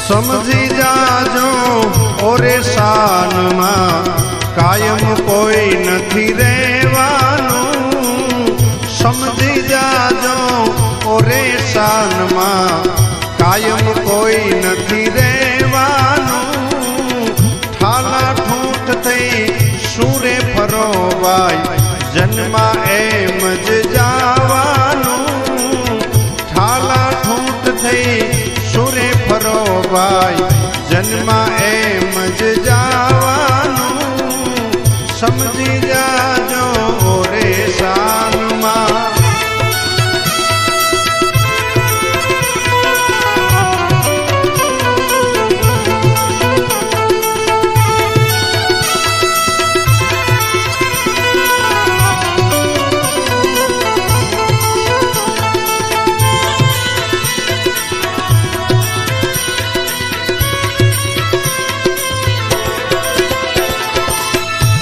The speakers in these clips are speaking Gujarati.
સમજી જાજો ઓરે શાનમાં કાયમ કોઈ નથી રહેવાનું સમજી જાજો ઓરે શાનમાં કાયમ કોઈ નથી રહેવાનું ઠાલા ઠૂંઠ થઈ સુરે ફરોવાય જન્મા એમ જ જાવાનું ઠાલા ઠૂંઠ થઈ સુરે ફરોવાય જન્મા એમ જ જાવાનું સમજી જાજો રે શાનમાં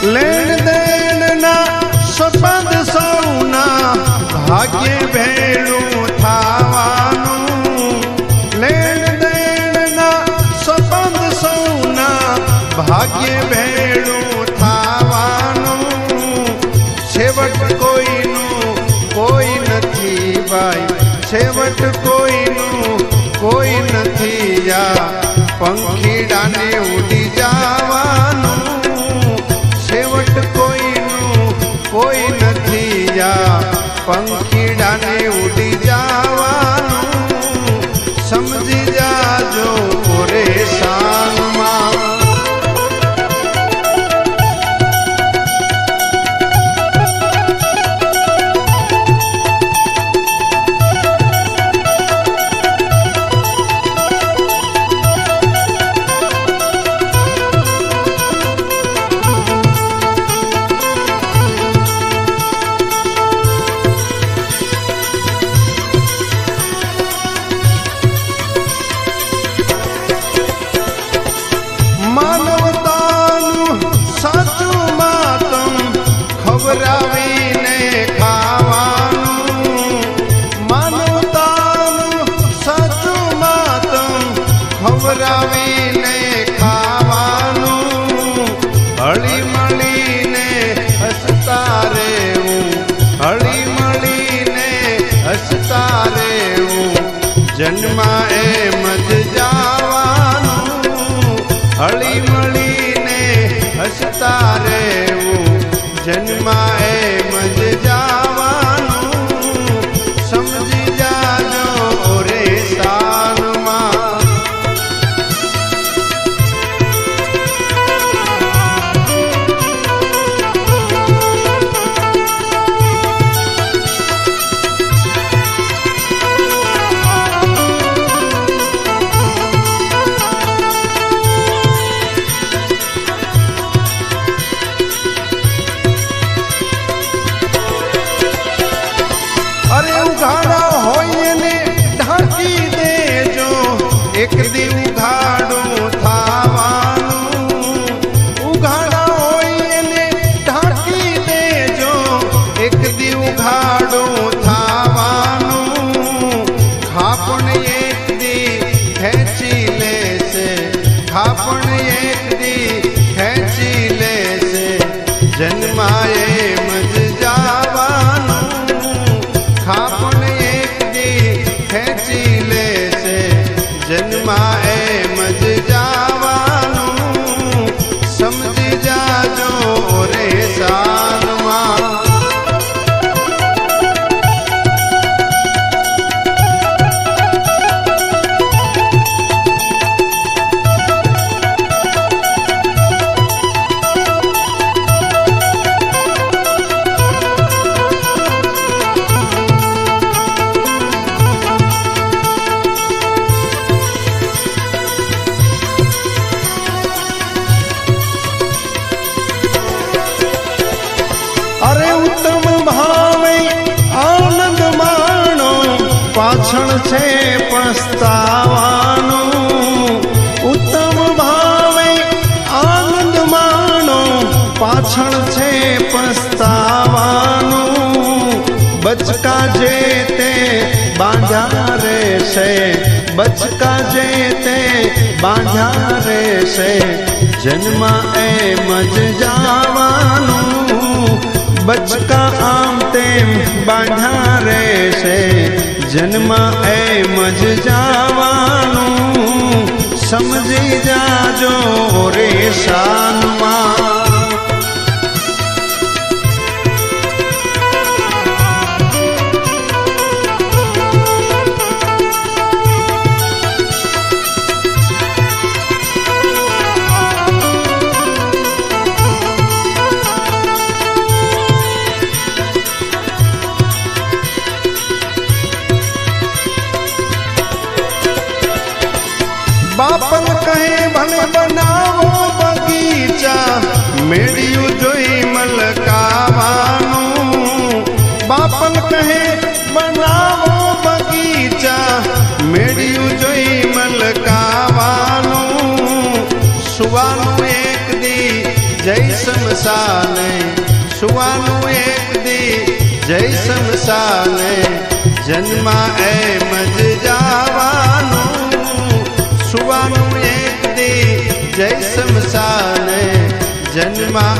લેણ દેણના સંબંધ સૌના ભાગ્ય ભેળું થાવાનું લેણ દેણના સંબંધ સૌના ભાગ્ય ભેળું થાવાનું છેવટ કોઈનું કોઈ નથી ભાઈ છેવટ કોઈનું કોઈ નથી આ પંખીડાને ઉડી જવાનું છેવટ કોઈનું કોઈ નથી આ પંખીડાને ઉડી જવાનું સમજી જાજો રે શાનમાં માનવતાનું સાચું માતમ ખવરાવીને ખાવાનું માનવતાનું સાચું માતમ ખવરાવીને ખાવાનું હળી મળીને હસતા રહેવું હળી મળીને હસતા રહેવું જન્મા એમ જ જાવાનું હળી મળીને હસતા રહેવું જન્મા એમ જ જાવાનું સમજી જાજો રે શાનમાં ઉઘાડા હોય ને ઢાંકી દેજો એક દી ઉઘાડું થાવાનું ઉઘાડા હોય ને ઢાંકી દેજો એક દી ઉઘાડું થાવાનું ખાપણ એક દી ખેંચી લેશે ખાપણ એક દી ખેંચી લેશે જન્માએ મજ જાવાનું ખાપણ એક દી ખેંચી લેશે જન્મા એમ જ જાવાનું સમજી જાજો રે શાનમાં ઉત્તમ ભાવે આનંદ માણો પાછળ છે પસ્તાવાનું ઉત્તમ ભાવે આનંદ માણો પાછળ છે પસ્તાવાનું બચકા જે તે બાંધ્યા રહેશે બચકા જે તે બાંધ્યા રહેશે જન્મમાં એમ જ જાવાનું બચકા આમ તેમ બાંધ્યા રહેશે જન્મમાં એમ જ જાવાનું સમજી જાજો રે શાનમાં બાપન કહે ભલે બનાવો બગીચા મેળ્યું જોઈ મલકાવાનું બાપન કહે બનાવો બગીચા મેળ્યું જોઈ મલકાવાનું સુવાનું એક દી જય શમશાને સુવાનું એક દી જય શમશાને જન્મમાં એમ જ જાવાનું સુવાનું એક દી જય શમશાને જન્મમાં